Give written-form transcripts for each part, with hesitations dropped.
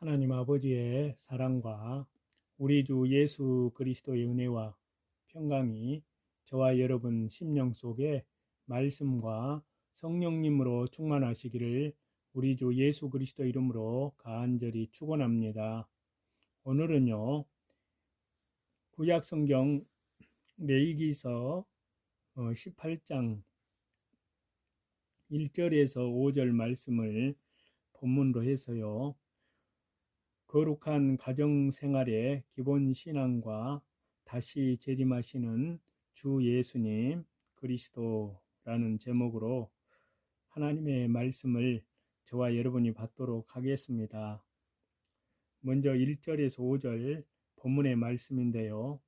하나님 아버지의 사랑과 우리 주 예수 그리스도의 은혜와 평강이 저와 여러분 심령 속에 말씀과 성령님으로 충만하시기를 우리 주 예수 그리스도 이름으로 간절히 축원합니다. 오늘은요, 구약 성경 레위기서 18장 1절에서 5절 말씀을 본문으로 해서요, 거룩한 가정생활의 기본 신앙과 다시 재림하시는 주 예수님 그리스도라는 제목으로 하나님의 말씀을 저와 여러분이 받도록 하겠습니다. 먼저 1절에서 5절 본문의 말씀인데요.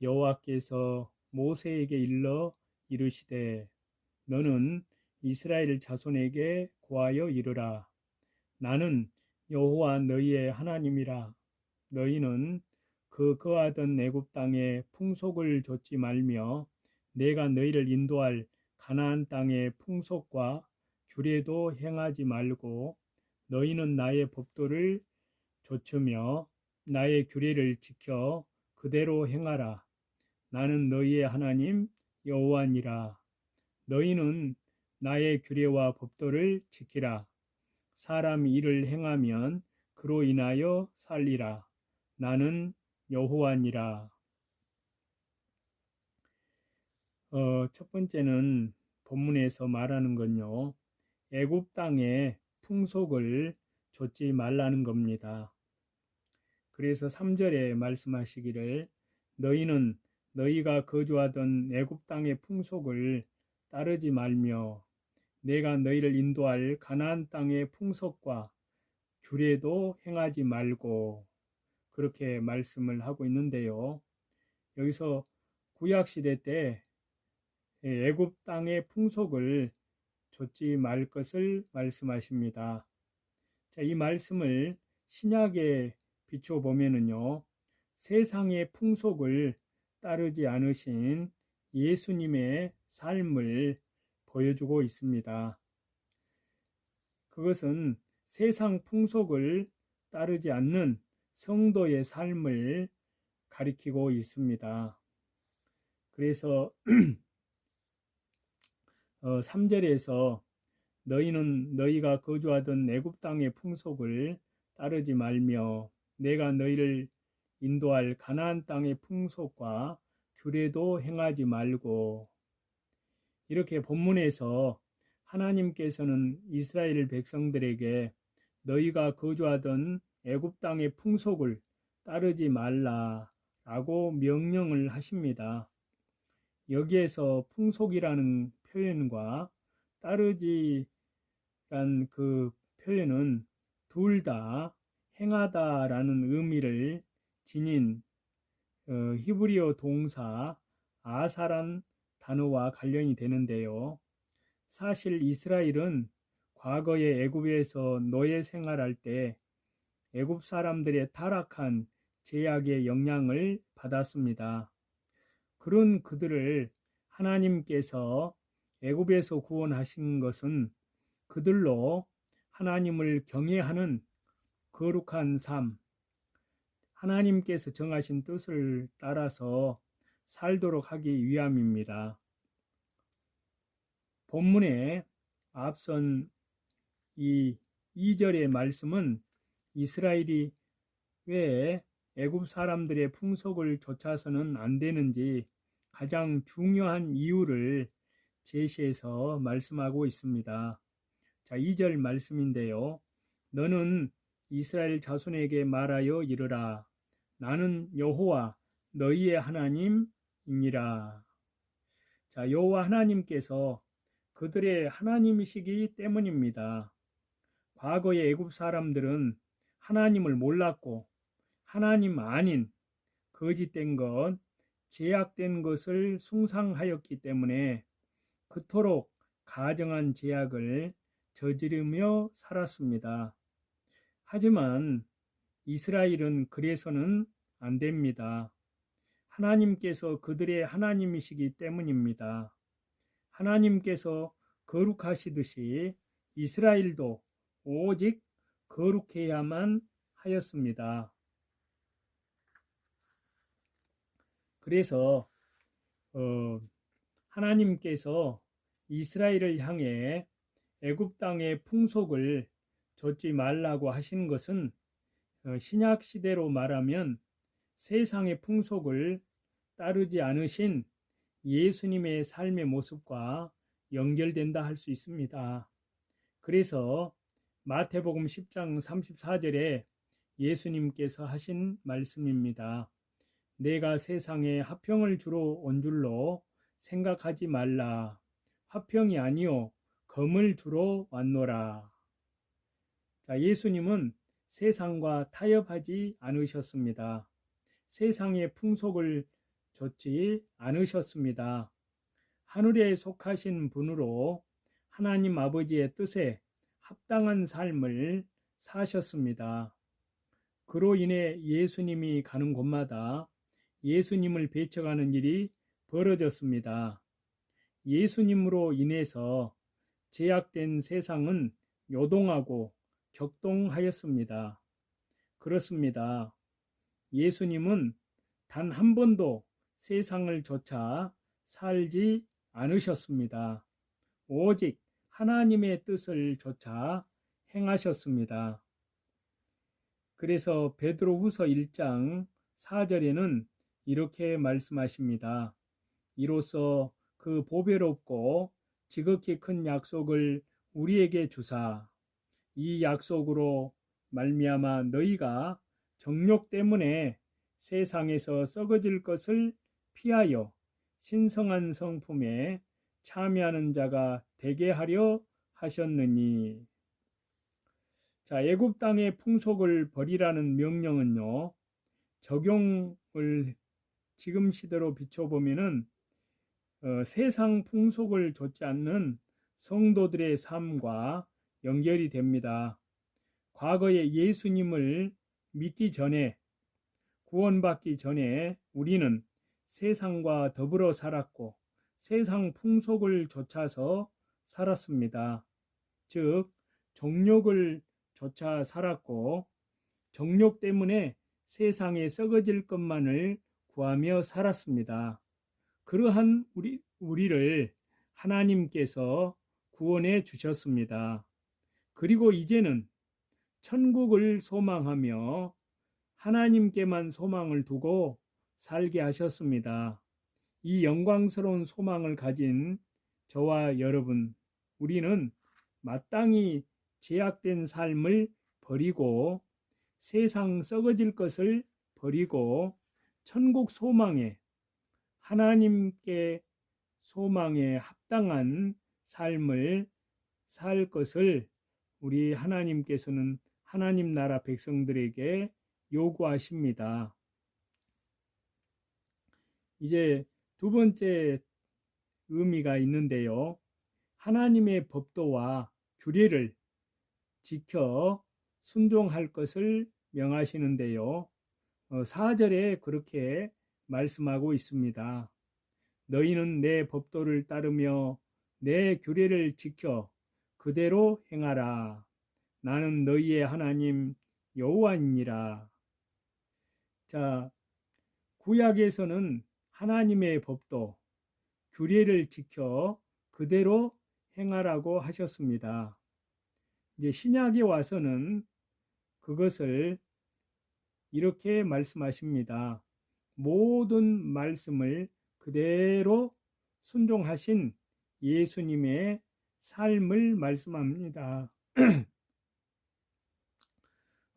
여호와께서 모세에게 일러 이르시되 너는 이스라엘 자손에게 고하여 이르라. 나는 여호와 너희의 하나님이라. 너희는 그 거하던 애굽 땅의 풍속을 좇지 말며 내가 너희를 인도할 가나안 땅의 풍속과 규례도 행하지 말고 너희는 나의 법도를 좇으며 나의 규례를 지켜 그대로 행하라. 나는 너희의 하나님 여호와니라. 너희는 나의 규례와 법도를 지키라. 사람이 이를 행하면 그로 인하여 살리라. 나는 여호와니라. 첫 번째는 본문에서 말하는 건요, 애굽 땅의 풍속을 좇지 말라는 겁니다. 그래서 3절에 말씀하시기를 너희는 너희가 거주하던 애굽 땅의 풍속을 따르지 말며 내가 너희를 인도할 가나안 땅의 풍속과 규례도 행하지 말고, 그렇게 말씀을 하고 있는데요. 여기서 구약시대 때 애굽 땅의 풍속을 좇지 말 것을 말씀하십니다. 자, 이 말씀을 신약에 비추어 보면은요, 세상의 풍속을 따르지 않으신 예수님의 삶을 보여주고 있습니다. 그것은 세상 풍속을 따르지 않는 성도의 삶을 가리키고 있습니다. 그래서 3절에서 너희는 너희가 거주하던 애굽 땅의 풍속을 따르지 말며 내가 너희를 인도할 가나안 땅의 풍속과 규례도 행하지 말고, 이렇게 본문에서 하나님께서는 이스라엘 백성들에게 너희가 거주하던 애굽 땅의 풍속을 따르지 말라라고 명령을 하십니다. 여기에서 풍속이라는 표현과 따르지란 그 표현은 둘 다 행하다라는 의미를 지닌 히브리어 동사 아사란 단어와 관련이 되는데요. 사실 이스라엘은 과거에 애굽에서 노예 생활할 때 애굽 사람들의 타락한 제약의 영향을 받았습니다. 그런 그들을 하나님께서 애굽에서 구원하신 것은 그들로 하나님을 경외하는 거룩한 삶, 하나님께서 정하신 뜻을 따라서 살도록 하기 위함입니다. 본문에 앞선 이 2절의 말씀은 이스라엘이 왜 애굽 사람들의 풍속을 좇아서는 안 되는지 가장 중요한 이유를 제시해서 말씀하고 있습니다. 자, 2절 말씀인데요. 너는 이스라엘 자손에게 말하여 이르라. 나는 여호와 너희의 하나님이니라. 자, 여호와 하나님께서 그들의 하나님이시기 때문입니다. 과거의 애굽 사람들은 하나님을 몰랐고 하나님 아닌 거짓된 것, 제약된 것을 숭상하였기 때문에 그토록 가정한 제약을 저지르며 살았습니다. 하지만 이스라엘은 그래서는 안 됩니다. 하나님께서 그들의 하나님이시기 때문입니다. 하나님께서 거룩하시듯이 이스라엘도 오직 거룩해야만 하였습니다. 그래서 하나님께서 이스라엘을 향해 애굽 땅의 풍속을 좇지 말라고 하시는 것은 신약 시대로 말하면 세상의 풍속을 따르지 않으신 예수님의 삶의 모습과 연결된다 할 수 있습니다. 그래서 마태복음 10장 34절에 예수님께서 하신 말씀입니다. 내가 세상에 화평을 주러 온 줄로 생각하지 말라. 화평이 아니요 검을 주러 왔노라. 자, 예수님은 세상과 타협하지 않으셨습니다. 세상의 풍속을 좇지 않으셨습니다. 하늘에 속하신 분으로 하나님 아버지의 뜻에 합당한 삶을 사셨습니다. 그로 인해 예수님이 가는 곳마다 예수님을 배척하는 일이 벌어졌습니다. 예수님으로 인해서 제약된 세상은 요동하고 격동하였습니다. 그렇습니다. 예수님은 단 한 번도 세상을 좇아 살지 않으셨습니다. 오직 하나님의 뜻을 좇아 행하셨습니다. 그래서 베드로후서 1장 4절에는 이렇게 말씀하십니다. 이로써 그 보배롭고 지극히 큰 약속을 우리에게 주사 이 약속으로 말미암아 너희가 정욕 때문에 세상에서 썩어질 것을 피하여 신성한 성품에 참여하는 자가 되게 하려 하셨느니. 자, 애굽 땅의 풍속을 버리라는 명령은요, 적용을 지금 시대로 비춰보면은 세상 풍속을 좇지 않는 성도들의 삶과 연결이 됩니다. 과거에 예수님을 믿기 전에, 구원받기 전에 우리는 세상과 더불어 살았고 세상 풍속을 좇아서 살았습니다. 즉 정욕을 좇아 살았고 정욕 때문에 세상에 썩어질 것만을 구하며 살았습니다. 그러한 우리를 하나님께서 구원해 주셨습니다. 그리고 이제는 천국을 소망하며 하나님께만 소망을 두고 살게 하셨습니다. 이 영광스러운 소망을 가진 저와 여러분, 우리는 마땅히 제약된 삶을 버리고 세상 썩어질 것을 버리고 천국 소망에 하나님께 소망에 합당한 삶을 살 것을 우리 하나님께서는 하나님 나라 백성들에게 요구하십니다. 이제 두 번째 의미가 있는데요. 하나님의 법도와 규례를 지켜 순종할 것을 명하시는데요. 4절에 그렇게 말씀하고 있습니다. 너희는 내 법도를 따르며 내 규례를 지켜 그대로 행하라. 나는 너희의 하나님 여호와이니라. 자, 구약에서는 하나님의 법도, 규례를 지켜 그대로 행하라고 하셨습니다. 이제 신약에 와서는 그것을 이렇게 말씀하십니다. 모든 말씀을 그대로 순종하신 예수님의 삶을 말씀합니다.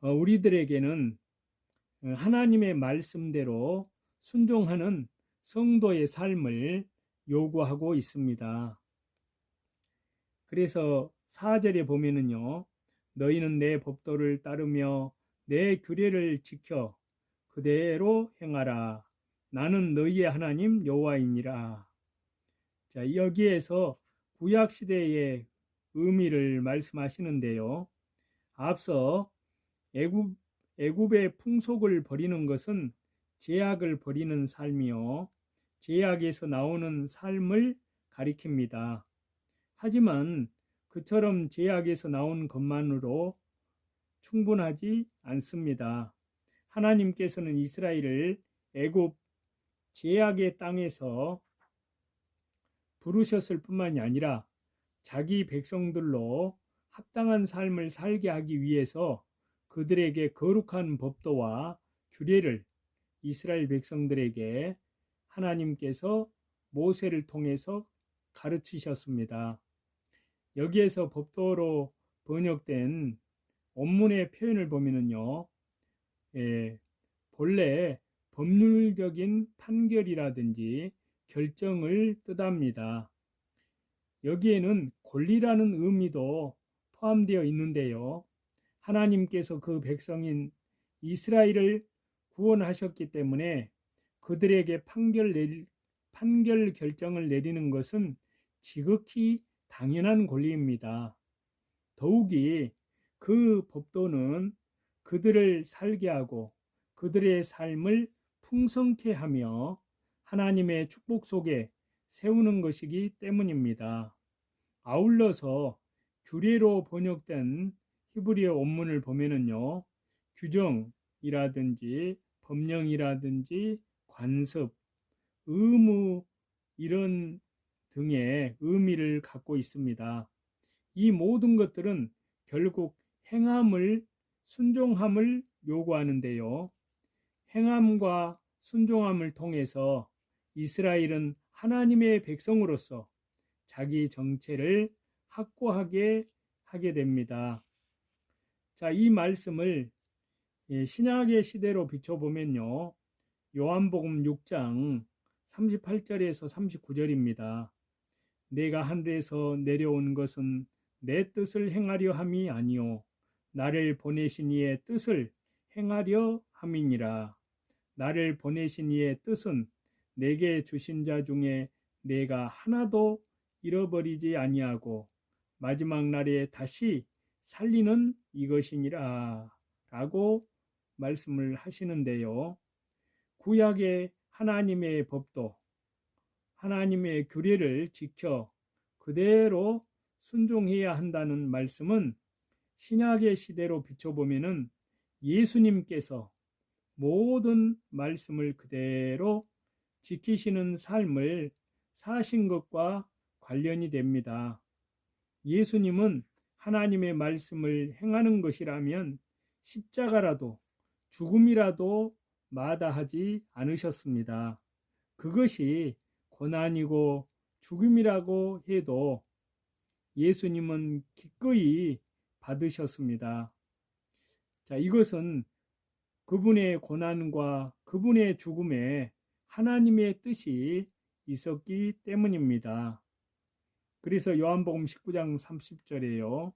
우리들에게는 하나님의 말씀대로 순종하는 성도의 삶을 요구하고 있습니다. 그래서 4절에 보면은요, 너희는 내 법도를 따르며 내 규례를 지켜 그대로 행하라. 나는 너희의 하나님 여호와이니라. 자, 여기에서 구약 시대의 의미를 말씀하시는데요. 앞서 애굽의 풍속을 버리는 것은 제약을 버리는 삶이요, 제약에서 나오는 삶을 가리킵니다. 하지만 그처럼 제약에서 나온 것만으로 충분하지 않습니다. 하나님께서는 이스라엘을 애굽 제약의 땅에서 부르셨을 뿐만이 아니라 자기 백성들로 합당한 삶을 살게 하기 위해서 그들에게 거룩한 법도와 규례를 이스라엘 백성들에게 하나님께서 모세를 통해서 가르치셨습니다. 여기에서 법도로 번역된 원문의 표현을 보면은요, 본래 법률적인 판결이라든지 결정을 뜻합니다. 여기에는 권리라는 의미도 포함되어 있는데요. 하나님께서 그 백성인 이스라엘을 구원하셨기 때문에 그들에게 판결 결정을 내리는 것은 지극히 당연한 권리입니다. 더욱이 그 법도는 그들을 살게 하고 그들의 삶을 풍성케 하며 하나님의 축복 속에 세우는 것이기 때문입니다. 아울러서 규례로 번역된 히브리어 원문을 보면은요, 규정이라든지 법령이라든지 관습, 의무 이런 등의 의미를 갖고 있습니다. 이 모든 것들은 결국 행함을 순종함을 요구하는데요. 행함과 순종함을 통해서 이스라엘은 하나님의 백성으로서 자기 정체를 확고하게 하게 됩니다. 자, 이 말씀을 신약의 시대로 비춰보면요. 요한복음 6장 38절에서 39절입니다. 내가 하늘에서 내려온 것은 내 뜻을 행하려 함이 아니요 나를 보내신 이의 뜻을 행하려 함이니라. 나를 보내신 이의 뜻은 내게 주신 자 중에 내가 하나도 잃어버리지 아니하고 마지막 날에 다시 살리는 이것이니라 라고 말씀을 하시는데요. 구약의 하나님의 법도 하나님의 규례를 지켜 그대로 순종해야 한다는 말씀은 신약의 시대로 비춰보면은 예수님께서 모든 말씀을 그대로 지키시는 삶을 사신 것과 관련이 됩니다. 예수님은 하나님의 말씀을 행하는 것이라면 십자가라도 죽음이라도 마다하지 않으셨습니다. 그것이 고난이고 죽음이라고 해도 예수님은 기꺼이 받으셨습니다. 자, 이것은 그분의 고난과 그분의 죽음에 하나님의 뜻이 있었기 때문입니다. 그래서 요한복음 19장 30절에요.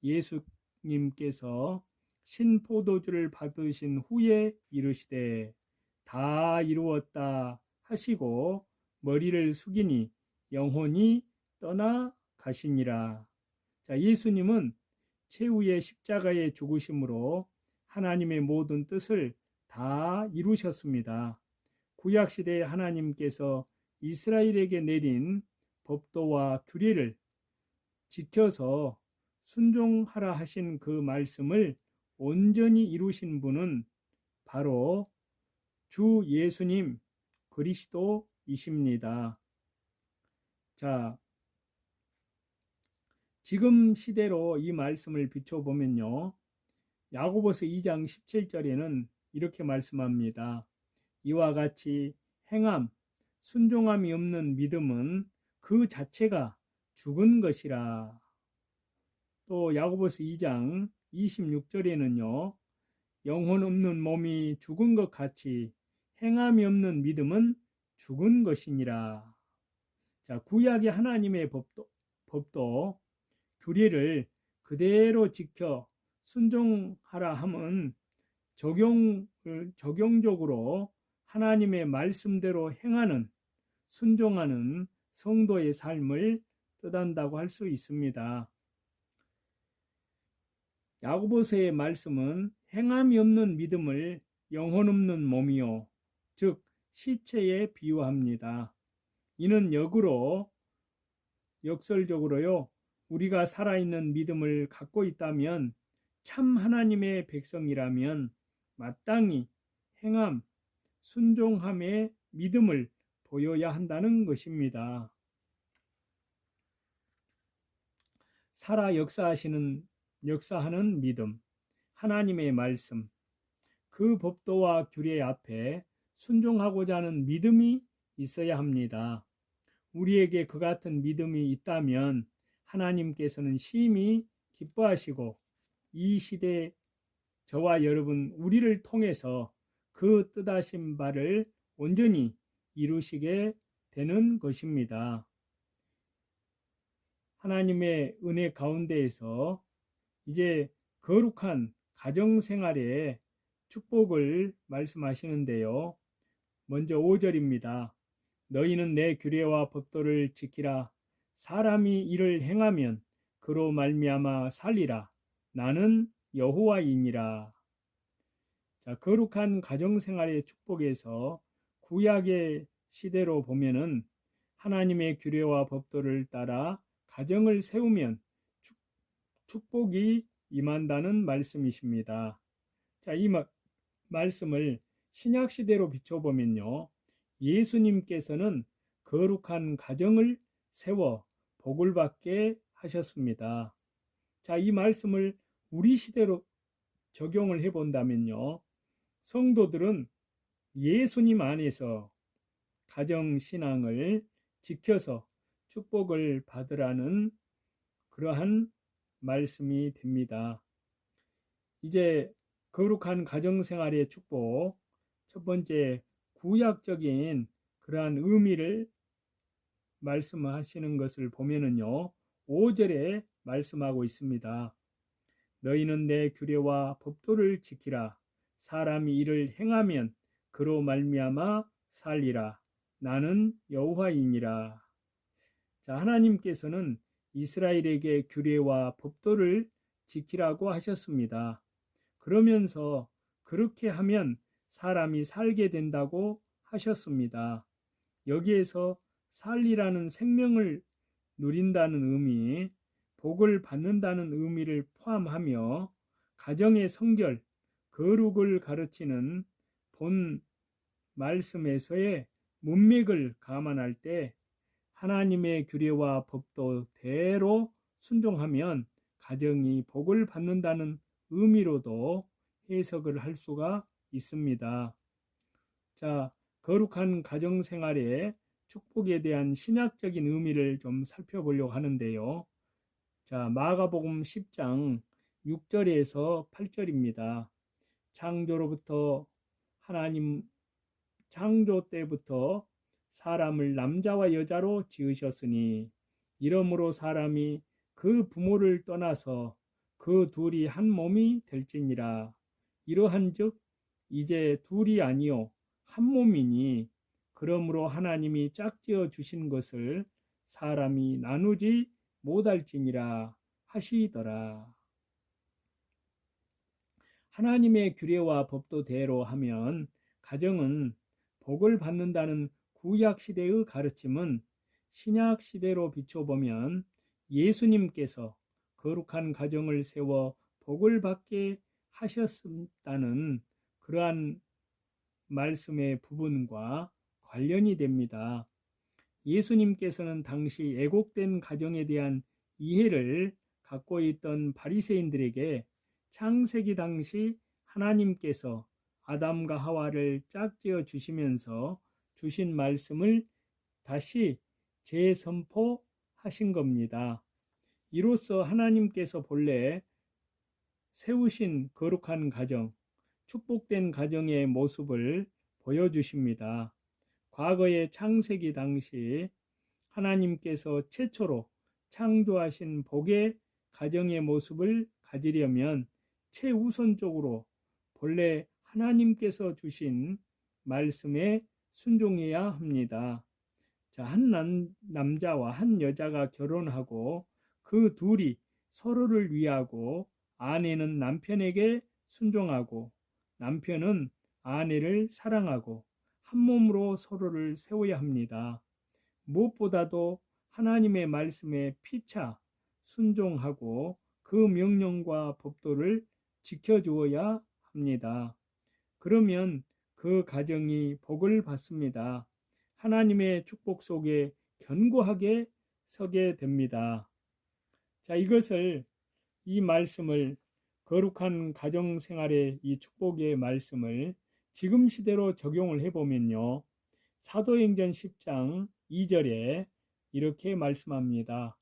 예수님께서 신포도주를 받으신 후에 이르시되 다 이루었다 하시고 머리를 숙이니 영혼이 떠나 가시니라. 자, 예수님은 최후의 십자가의 죽으심으로 하나님의 모든 뜻을 다 이루셨습니다. 구약시대에 하나님께서 이스라엘에게 내린 법도와 규례를 지켜서 순종하라 하신 그 말씀을 온전히 이루신 분은 바로 주 예수님 그리스도이십니다. 자, 지금 시대로 이 말씀을 비춰보면요. 야고보서 2장 17절에는 이렇게 말씀합니다. 이와 같이 행함, 순종함이 없는 믿음은 그 자체가 죽은 것이라. 또 야고보서 2장 26절에는요. 영혼 없는 몸이 죽은 것 같이 행함이 없는 믿음은 죽은 것이니라. 자, 구약의 하나님의 법도 규례를 그대로 지켜 순종하라 함은 적용적으로 하나님의 말씀대로 행하는 순종하는 성도의 삶을 뜻한다고 할 수 있습니다. 야고보서의 말씀은 행함이 없는 믿음을 영혼 없는 몸이요 즉 시체에 비유합니다. 이는 역설적으로요 우리가 살아있는 믿음을 갖고 있다면 참 하나님의 백성이라면 마땅히 행함, 순종함의 믿음을 보여야 한다는 것입니다. 살아 역사하는 믿음, 하나님의 말씀, 그 법도와 규례 앞에 순종하고자 하는 믿음이 있어야 합니다. 우리에게 그 같은 믿음이 있다면 하나님께서는 심히 기뻐하시고 이 시대 저와 여러분 우리를 통해서 그 뜻하신 바를 온전히 이루시게 되는 것입니다. 하나님의 은혜 가운데에서 이제 거룩한 가정생활의 축복을 말씀하시는데요. 먼저 5절입니다. 너희는 내 규례와 법도를 지키라. 사람이 이를 행하면 그로 말미암아 살리라. 나는 여호와이니라. 자, 거룩한 가정생활의 축복에서 구약의 시대로 보면은 하나님의 규례와 법도를 따라 가정을 세우면 축복이 임한다는 말씀이십니다. 자, 이 말씀을 신약 시대로 비춰보면요. 예수님께서는 거룩한 가정을 세워 복을 받게 하셨습니다. 자, 이 말씀을 우리 시대로 적용을 해 본다면요. 성도들은 예수님 안에서 가정 신앙을 지켜서 축복을 받으라는 그러한 말씀이 됩니다. 이제 거룩한 가정생활의 축복, 첫 번째 구약적인 그러한 의미를 말씀하시는 것을 보면은요, 5절에 말씀하고 있습니다. 너희는 내 규례와 법도를 지키라. 사람이 이를 행하면 그로 말미암아 살리라. 나는 여호와이니라. 자, 하나님께서는 이스라엘에게 규례와 법도를 지키라고 하셨습니다. 그러면서 그렇게 하면 사람이 살게 된다고 하셨습니다. 여기에서 살리라는 생명을 누린다는 의미, 복을 받는다는 의미를 포함하며 가정의 성결, 거룩을 가르치는 본 말씀에서의 문맥을 감안할 때 하나님의 규례와 법도대로 순종하면 가정이 복을 받는다는 의미로도 해석을 할 수가 있습니다. 자, 거룩한 가정생활의 축복에 대한 신약적인 의미를 좀 살펴보려고 하는데요. 자, 마가복음 10장 6절에서 8절입니다. 창조로부터 하나님 창조 때부터 사람을 남자와 여자로 지으셨으니 이러므로 사람이 그 부모를 떠나서 그 둘이 한 몸이 될지니라. 이러한즉 이제 둘이 아니요 한 몸이니 그러므로 하나님이 짝지어 주신 것을 사람이 나누지 못할지니라 하시더라. 하나님의 규례와 법도대로 하면 가정은 복을 받는다는 구약 시대의 가르침은 신약 시대로 비춰보면 예수님께서 거룩한 가정을 세워 복을 받게 하셨다는 그러한 말씀의 부분과 관련이 됩니다. 예수님께서는 당시 애곡된 가정에 대한 이해를 갖고 있던 바리새인들에게 창세기 당시 하나님께서 아담과 하와를 짝지어 주시면서 주신 말씀을 다시 재선포하신 겁니다. 이로써 하나님께서 본래 세우신 거룩한 가정, 축복된 가정의 모습을 보여주십니다. 과거의 창세기 당시 하나님께서 최초로 창조하신 복의 가정의 모습을 가지려면 최우선적으로 본래 하나님께서 주신 말씀에 순종해야 합니다. 자, 한 남자와 한 여자가 결혼하고 그 둘이 서로를 위하고 아내는 남편에게 순종하고 남편은 아내를 사랑하고 한 몸으로 서로를 세워야 합니다. 무엇보다도 하나님의 말씀에 피차 순종하고 그 명령과 법도를 지켜주어야 합니다. 그러면 그 가정이 복을 받습니다. 하나님의 축복 속에 견고하게 서게 됩니다. 자, 이 말씀을 거룩한 가정 생활의 이 축복의 말씀을 지금 시대로 적용을 해보면요. 사도행전 10장 2절에 이렇게 말씀합니다.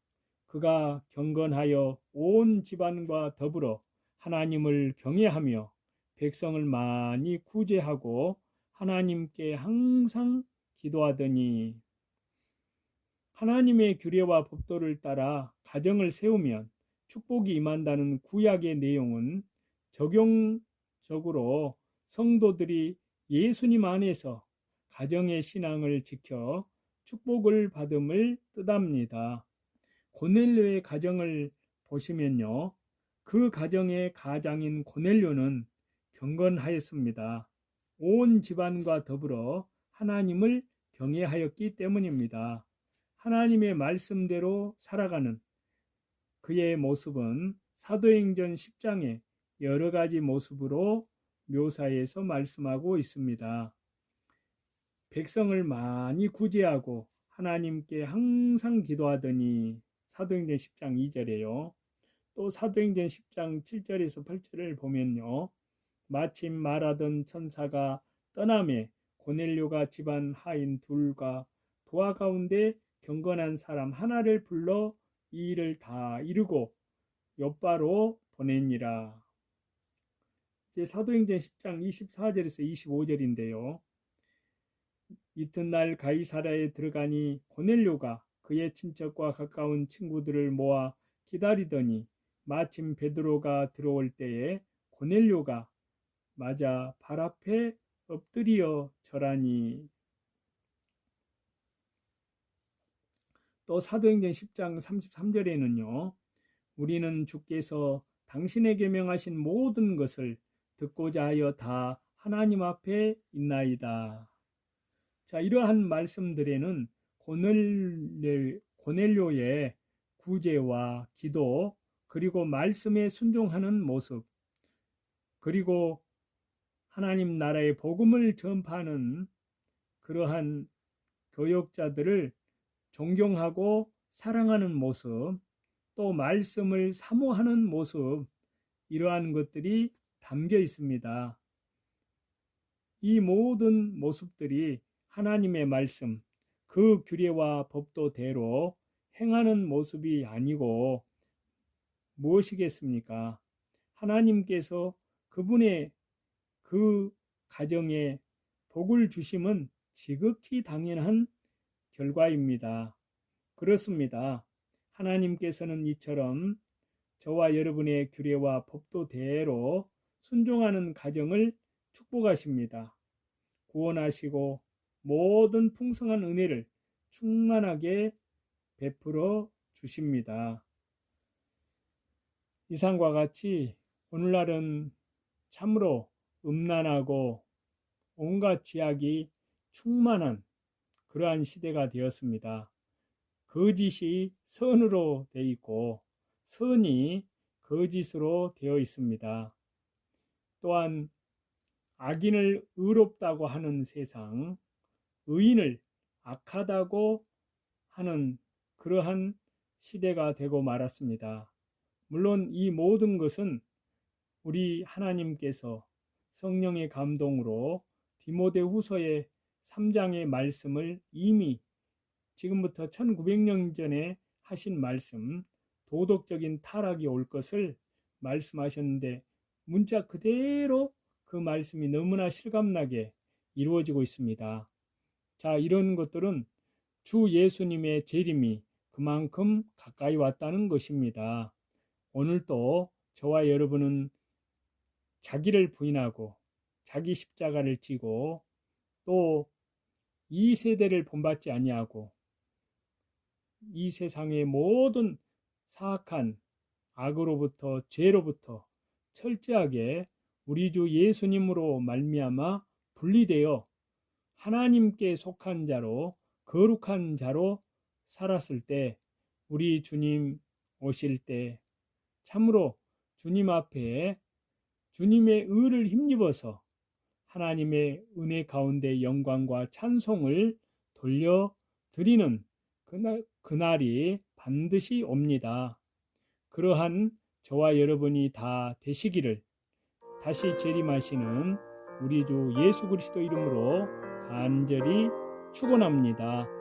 그가 경건하여 온 집안과 더불어 하나님을 경외하며 백성을 많이 구제하고 하나님께 항상 기도하더니. 하나님의 규례와 법도를 따라 가정을 세우면 축복이 임한다는 구약의 내용은 적용적으로 성도들이 예수님 안에서 가정의 신앙을 지켜 축복을 받음을 뜻합니다. 고넬료의 가정을 보시면요. 그 가정의 가장인 고넬료는 경건하였습니다. 온 집안과 더불어 하나님을 경외하였기 때문입니다. 하나님의 말씀대로 살아가는 그의 모습은 사도행전 10장의 여러 가지 모습으로 묘사해서 말씀하고 있습니다. 백성을 많이 구제하고 하나님께 항상 기도하더니, 사도행전 10장 2절에요. 또 사도행전 10장 7절에서 8절을 보면요. 마침 말하던 천사가 떠나매 고넬료가 집안 하인 둘과 부하 가운데 경건한 사람 하나를 불러 이 일을 다 이루고 욥바로 보내니라. 이제 사도행전 10장 24절에서 25절인데요. 이튿날 가이사랴에 들어가니 고넬료가 그의 친척과 가까운 친구들을 모아 기다리더니 마침 베드로가 들어올 때에 고넬료가 맞아 발 앞에 엎드려 절하니. 또 사도행전 10장 33절에는요. 우리는 주께서 당신에게 명하신 모든 것을 듣고자 하여 다 하나님 앞에 있나이다. 자, 이러한 말씀들에는 고넬료의 구제와 기도, 그리고 말씀에 순종하는 모습, 그리고 하나님 나라의 복음을 전파하는 그러한 교역자들을 존경하고 사랑하는 모습, 또 말씀을 사모하는 모습, 이러한 것들이 담겨 있습니다. 이 모든 모습들이 하나님의 말씀, 그 규례와 법도대로 행하는 모습이 아니고 무엇이겠습니까? 하나님께서 그분의 그 가정에 복을 주심은 지극히 당연한 결과입니다. 그렇습니다. 하나님께서는 이처럼 저와 여러분의 규례와 법도대로 순종하는 가정을 축복하십니다. 구원하시고 모든 풍성한 은혜를 충만하게 베풀어 주십니다. 이상과 같이 오늘날은 참으로 음란하고 온갖 지악이 충만한 그러한 시대가 되었습니다. 거짓이 선으로 되어 있고 선이 거짓으로 되어 있습니다. 또한 악인을 의롭다고 하는 세상, 의인을 악하다고 하는 그러한 시대가 되고 말았습니다. 물론 이 모든 것은 우리 하나님께서 성령의 감동으로 디모데후서의 3장의 말씀을 이미 지금부터 1900년 전에 하신 말씀, 도덕적인 타락이 올 것을 말씀하셨는데 문자 그대로 그 말씀이 너무나 실감나게 이루어지고 있습니다. 자, 이런 것들은 주 예수님의 재림이 그만큼 가까이 왔다는 것입니다. 오늘도 저와 여러분은 자기를 부인하고 자기 십자가를 지고 또 이 세대를 본받지 아니하고 이 세상의 모든 사악한 악으로부터 죄로부터 철저하게 우리 주 예수님으로 말미암아 분리되어 하나님께 속한 자로 거룩한 자로 살았을 때 우리 주님 오실 때 참으로 주님 앞에 주님의 의를 힘입어서 하나님의 은혜 가운데 영광과 찬송을 돌려드리는 그날이 반드시 옵니다. 그러한 저와 여러분이 다 되시기를 다시 재림하시는 우리 주 예수 그리스도 이름으로 간절히 축원합니다.